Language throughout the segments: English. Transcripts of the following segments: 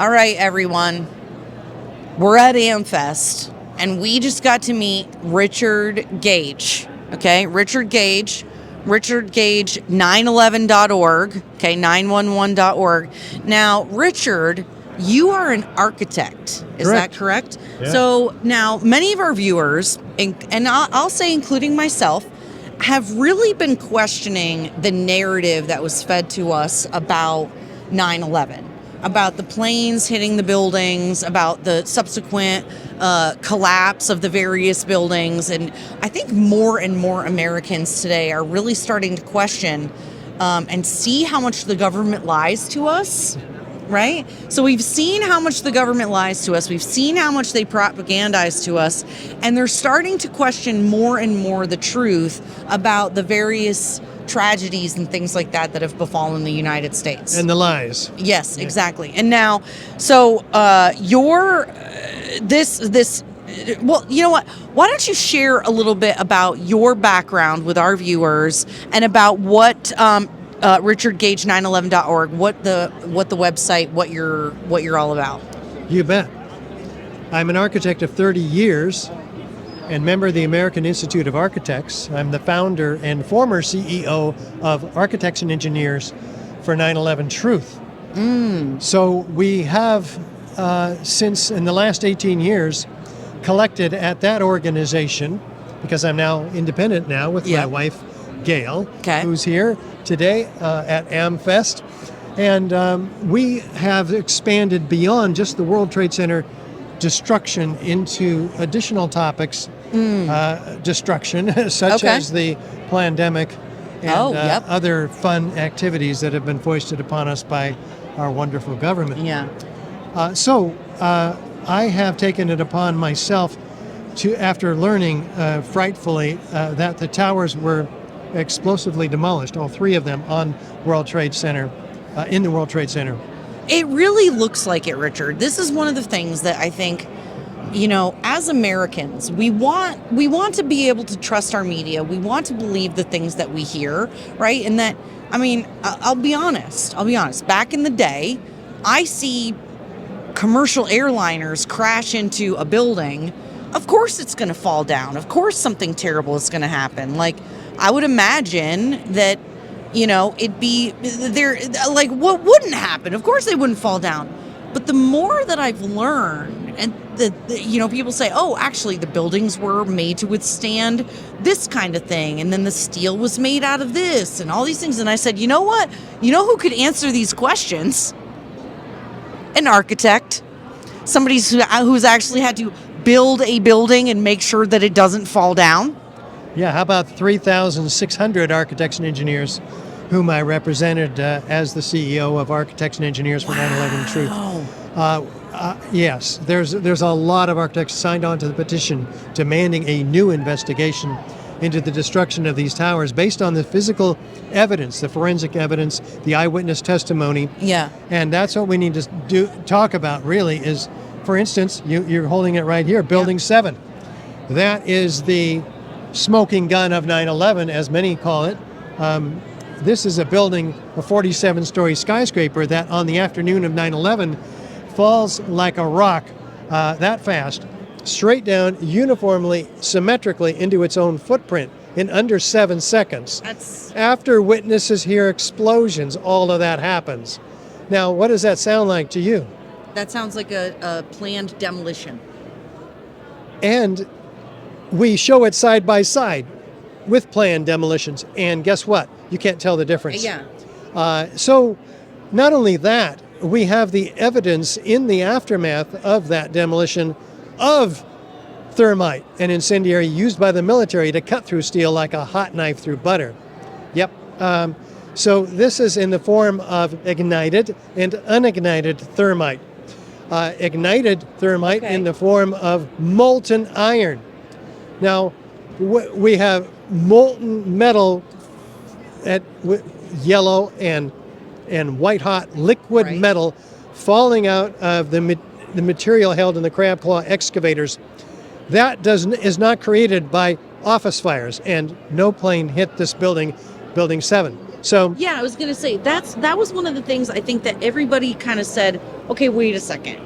All right, everyone. We're at AmFest, and we just got to meet Richard Gage. Okay, Richard Gage, 911.org. Okay, 911.org. Now, Richard, you are an architect. Is that correct? Yeah. So now, many of our viewers, and I'll say including myself, have really been questioning the narrative that was fed to us about 9/11, about the planes hitting the buildings, about the subsequent collapse of the various buildings. And I think more and more Americans today are really starting to question and see how much the government lies to us. Right? So we've seen how much the government lies to us. We've seen how much they propagandize to us. And they're starting to question more and more the truth about the various tragedies and things like that have befallen the United States. And the lies. Yes, exactly. And now, so well, you know what? Why don't you share a little bit about your background with our viewers and about what Richard Gage 911.org, what the website, what you're all about. You bet. I'm an architect of 30 years and member of the American Institute of Architects. I'm the founder and former CEO of Architects and Engineers for 9/11 Truth. So we have, since in the last 18 years, collected at that organization, because I'm now independent now with my wife, Gail, who's here today at AmFest. And we have expanded beyond just the World Trade Center destruction into additional topics, destruction, such as the Plandemic and other fun activities that have been foisted upon us by our wonderful government. Yeah. So I have taken it upon myself to, after learning frightfully that the towers were explosively demolished, all three of them on World Trade Center, in the World Trade Center. It really looks like it, Richard. This is one of the things that I think, you know, as Americans, we want to be able to trust our media. We want to believe the things that we hear, right? And that, I mean, I'll be honest. Back in the day, I see commercial airliners crash into a building. Of course it's going to fall down. Of course something terrible is going to happen. Like, I would imagine that, you know, it'd be there, like, what wouldn't happen? Of course they wouldn't fall down. But the more that I've learned, and you know, people say, oh, actually the buildings were made to withstand this kind of thing, and then the steel was made out of this, and all these things. And I said, you know what? You know who could answer these questions? An architect. Somebody who's actually had to build a building and make sure that it doesn't fall down. Yeah, how about 3,600 architects and engineers whom I represented as the CEO of Architects and Engineers for 9/11 Truth. Yes, there's a lot of architects signed on to the petition demanding a new investigation into the destruction of these towers based on the physical evidence, the forensic evidence, the eyewitness testimony. Yeah. And that's what we need to talk about, really, is, for instance, you're holding it right here, Building 7. That is the smoking gun of 9/11, as many call it. This is a building, a 47-story skyscraper that on the afternoon of 9/11 falls like a rock that fast, straight down, uniformly, symmetrically into its own footprint in under 7 seconds. After witnesses hear explosions, all of that happens. Now, what does that sound like to you? That sounds like a planned demolition. And we show it side by side with planned demolitions, and guess what? You can't tell the difference. Yeah. So not only that, we have the evidence in the aftermath of that demolition of thermite, an incendiary used by the military to cut through steel like a hot knife through butter. Yep. So this is in the form of ignited and unignited thermite. Ignited thermite in the form of molten iron. Now, we have molten metal at yellow and white hot liquid metal falling out of the material held in the crab claw excavators. That is not created by office fires, and no plane hit this building, Building 7. So Yeah, I was gonna say that was one of the things I think that everybody kind of said, okay, wait a second.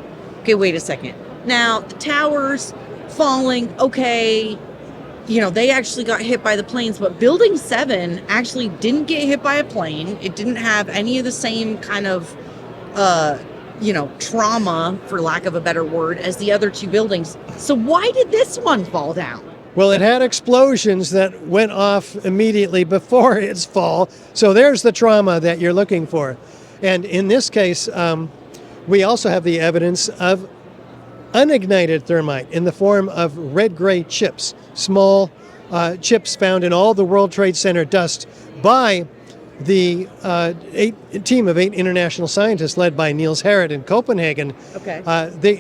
Now the towers falling, okay, they actually got hit by the planes, but Building 7 actually didn't get hit by a plane. It didn't have any of the same kind of trauma, for lack of a better word, as the other two buildings. So why did this one fall down? well, it had explosions that went off immediately before its fall. So there's the trauma that you're looking for. And in this case, we also have the evidence of unignited thermite in the form of red-gray chips, small chips found in all the World Trade Center dust by the team of 8 international scientists led by Niels Harrit in Copenhagen. Okay.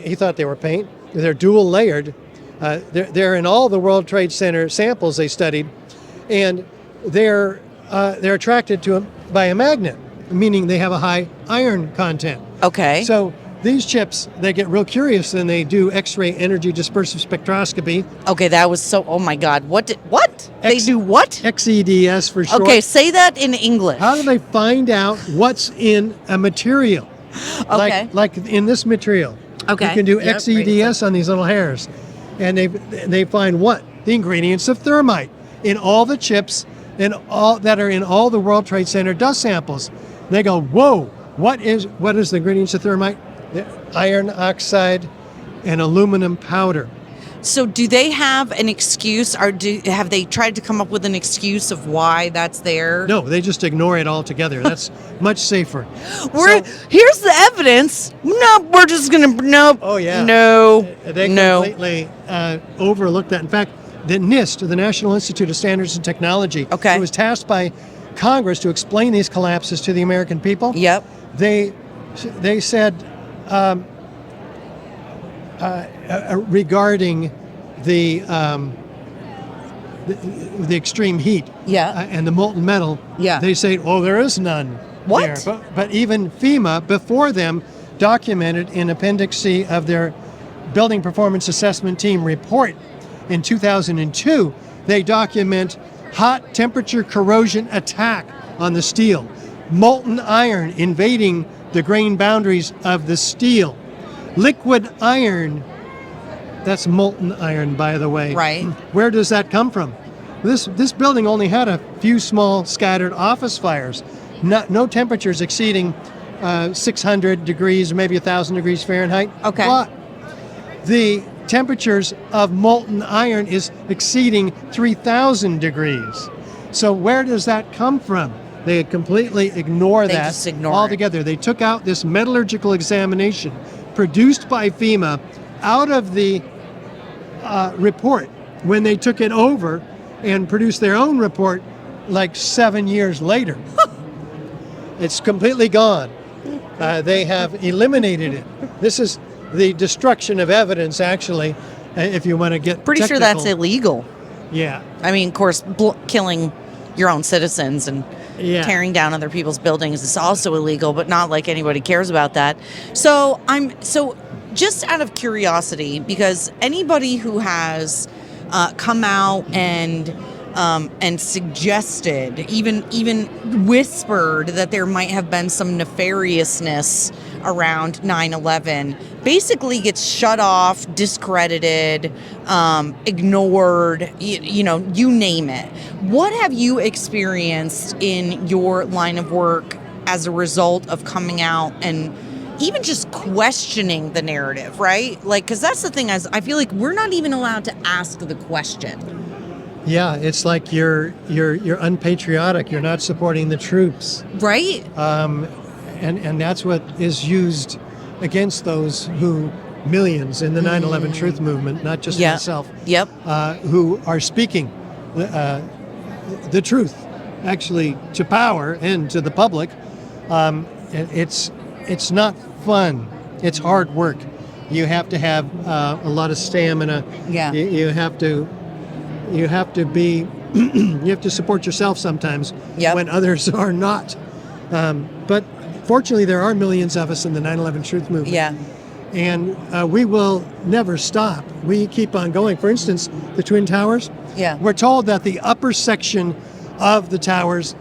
He thought they were paint. They're dual layered. They're in all the World Trade Center samples they studied, and they're attracted to by a magnet, meaning they have a high iron content. Okay. So these chips, they get real curious and they do X-ray energy dispersive spectroscopy. Okay, that was so. Oh my God! What? They do what? XEDS for short. Okay, say that in English. How do they find out what's in a material? Okay. Like in this material. Okay. You can do Yep, XEDS on these little hairs, and they find what? The ingredients of thermite in all the chips and all that are in all the World Trade Center dust samples. They go, whoa! What is the ingredients of thermite? Iron oxide and aluminum powder. So do they have an excuse, or have they tried to come up with an excuse of why that's there? No, they just ignore it altogether. That's much safer. Here's the evidence. No, we're just gonna Oh yeah. No. They completely overlooked that. In fact, the NIST, the National Institute of Standards and Technology, Okay. who was tasked by Congress to explain these collapses to the American people. Yep. They said regarding the extreme heat, and the molten metal, they say, oh, there is none. What? There. But even FEMA before them documented in Appendix C of their Building Performance Assessment Team report in 2002, they document hot temperature corrosion attack on the steel, molten iron invading the grain boundaries of the steel, liquid iron. That's molten iron, by the way. Right. Where does that come from? This building only had a few small scattered office fires, no temperatures exceeding 600 degrees or maybe 1,000 degrees Fahrenheit. Okay. But the temperatures of molten iron is exceeding 3,000 degrees. So where does that come from? They completely ignore that just ignore altogether. They took out this metallurgical examination produced by FEMA out of the report when they took it over and produced their own report like 7 years later. It's completely gone. They have eliminated it. This is the destruction of evidence, actually, if you want to get Pretty technical. sure that's illegal. Yeah. I mean, of course, killing your own citizens and tearing down other people's buildings is also illegal, but not like anybody cares about that. So just out of curiosity, because anybody who has come out and suggested, even whispered that there might have been some nefariousness around 9/11, basically gets shut off, discredited, ignored, you name it. What have you experienced in your line of work as a result of coming out and even just questioning the narrative, right? Like, because that's the thing, I feel like we're not even allowed to ask the question. Yeah, it's like you're unpatriotic. You're not supporting the troops, right? And that's what is used against those millions in the 9/11 truth movement, not just myself. Yep. Who are speaking the truth, actually, to power and to the public. It's not fun. It's hard work. You have to have a lot of stamina. Yeah. You have to be. You have to support yourself sometimes when others are not. But fortunately, there are millions of us in the 9/11 truth movement. Yeah. And we will never stop. We keep on going. For instance, the Twin Towers. Yeah. We're told that the upper section of the towers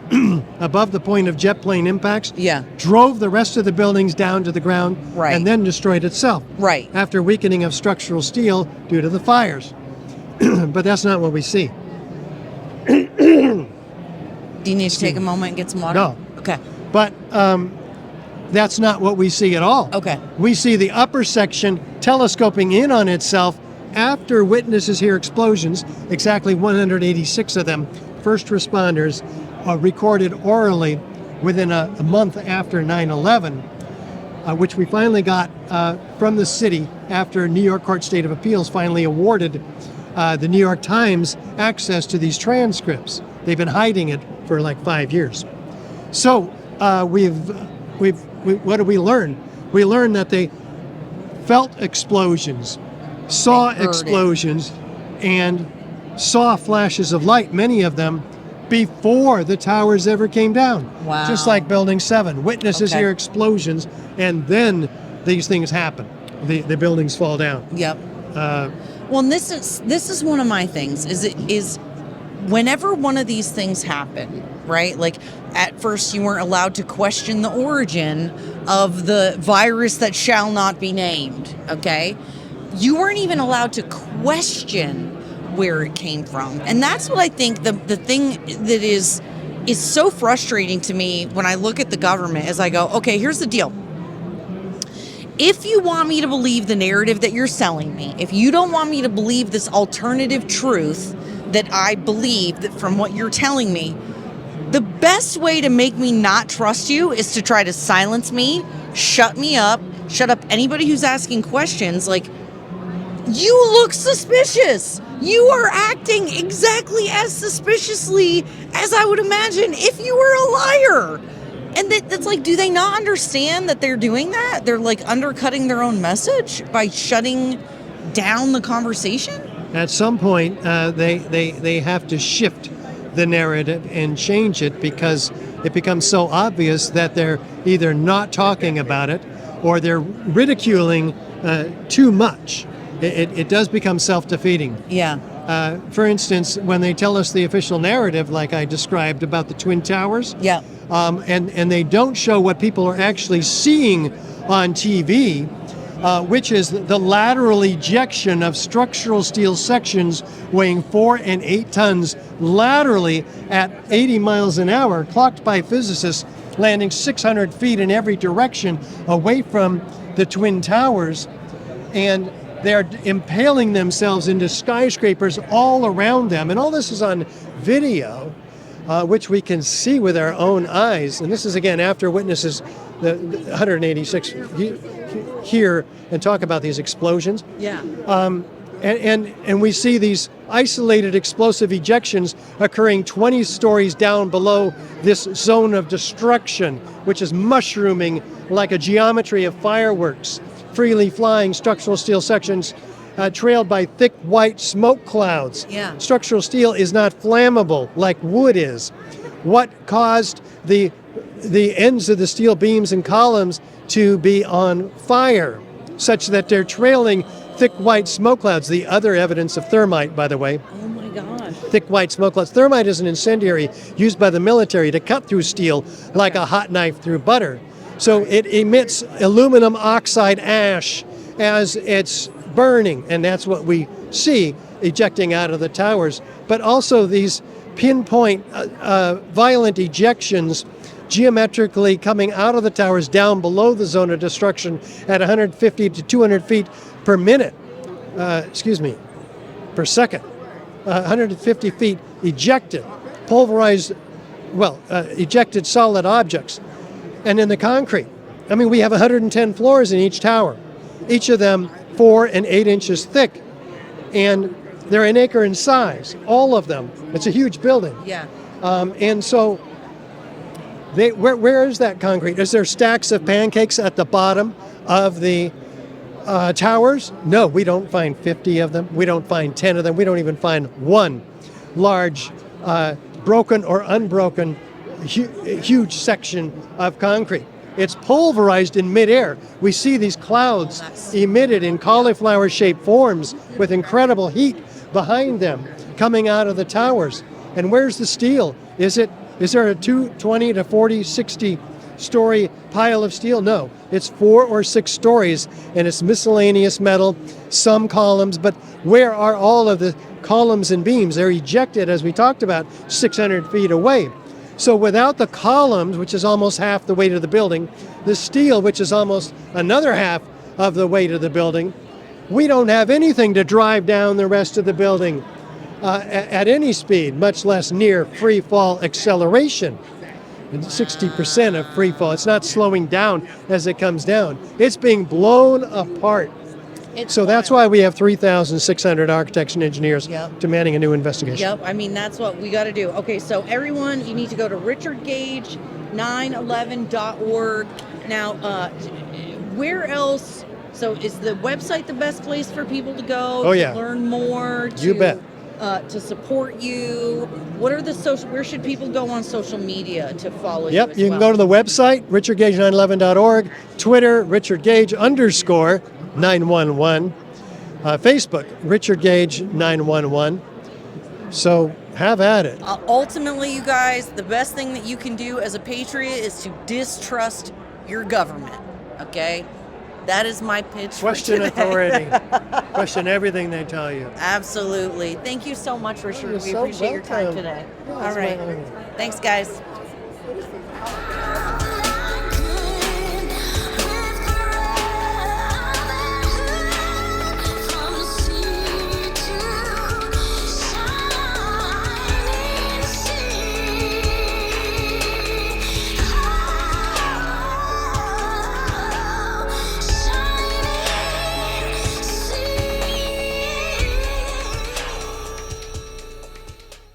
above the point of jet plane impacts, Yeah. drove the rest of the buildings down to the ground, Right. and then destroyed itself Right. after weakening of structural steel due to the fires. But that's not what we see. Do you need to take a moment and get some water? No. Okay. But that's not what we see at all. Okay. We see the upper section telescoping in on itself after witnesses hear explosions, exactly 186 of them, first responders, recorded orally within a month after 9/11, which we finally got from the city after New York Court State of Appeals finally awarded the New York Times access to these transcripts. They've been hiding it for like 5 years. So what do we learn? We learned that they felt explosions, saw They heard explosions, and saw flashes of light, many of them, before the towers ever came down. Wow. Just like Building 7. Witnesses Okay. hear explosions, and then these things happen. The buildings fall down. Yep. Well, and this is one of my things. Is whenever one of these things happen, right? Like at first you weren't allowed to question the origin of the virus that shall not be named. Okay, you weren't even allowed to question where it came from, and that's what I think the thing that is so frustrating to me when I look at the government is I go, okay, here's the deal. If you want me to believe the narrative that you're selling me, if you don't want me to believe this alternative truth that I believe that from what you're telling me, the best way to make me not trust you is to try to silence me, shut me up, shut up anybody who's asking questions. Like, you look suspicious. You are acting exactly as suspiciously as I would imagine if you were a liar. And that's like, do they not understand that they're doing that? They're like undercutting their own message by shutting down the conversation? At some point, they have to shift the narrative and change it because it becomes so obvious that they're either not talking about it or they're ridiculing too much. It does become self-defeating. Yeah. For instance, when they tell us the official narrative, like I described about the Twin Towers, Yeah. and they don't show what people are actually seeing on TV, which is the lateral ejection of structural steel sections weighing 4 and 8 tons laterally at 80 miles an hour, clocked by physicists, landing 600 feet in every direction away from the Twin Towers. And they're impaling themselves into skyscrapers all around them. And all this is on video, which we can see with our own eyes. And this is, again, after witnesses, the 186 hear and talk about these explosions. Yeah. And we see these isolated explosive ejections occurring 20 stories down below this zone of destruction, which is mushrooming like a geometry of fireworks. Freely flying structural steel sections trailed by thick white smoke clouds. Yeah. Structural steel is not flammable like wood is. What caused the ends of the steel beams and columns to be on fire, such that they're trailing thick white smoke clouds? The other evidence of thermite, by the way. Oh my gosh. Thick white smoke clouds. Thermite is an incendiary used by the military to cut through steel like a hot knife through butter. So it emits aluminum oxide ash as it's burning, and that's what we see ejecting out of the towers. But also these pinpoint violent ejections geometrically coming out of the towers down below the zone of destruction at 150 to 200 feet per minute, per second. 150 feet ejected, pulverized, ejected solid objects. And in the concrete, I mean, we have 110 floors in each tower, each of them 4 and 8 inches thick, and they're an acre in size, all of them. It's a huge building. Yeah. And so, where is that concrete? Is there stacks of pancakes at the bottom of the towers? No, we don't find 50 of them. We don't find 10 of them. We don't even find one large, broken or unbroken, huge section of concrete. It's pulverized in midair. We see these clouds emitted in cauliflower-shaped forms with incredible heat behind them coming out of the towers. And where's the steel? Is there a 20 to 40, 60 story pile of steel? No, it's 4 or 6 stories, and it's miscellaneous metal, some columns, but where are all of the columns and beams? They're ejected, as we talked about, 600 feet away. So without the columns, which is almost half the weight of the building, the steel, which is almost another half of the weight of the building, we don't have anything to drive down the rest of the building at any speed, much less near free fall acceleration. And 60% of free fall. It's not slowing down as it comes down. It's being blown apart. So that's why we have 3,600 architects and engineers demanding a new investigation. Yep, I mean, that's what we got to do. Okay, so everyone, you need to go to richardgage911.org. Now, where else? So is the website the best place for people to go to learn more? You bet. To support you? What are the social? Where should people go on social media to follow you? Yep, you can go to the website, richardgage911.org, Twitter, richardgage_911, Facebook, richardgage911. So have at it. Ultimately, you guys, the best thing that you can do as a patriot is to distrust your government. Okay? That is my pitch. Question authority. Question everything they tell you. Absolutely. Thank you so much, Richard. We appreciate your time today. Yeah, all right. Thanks, guys.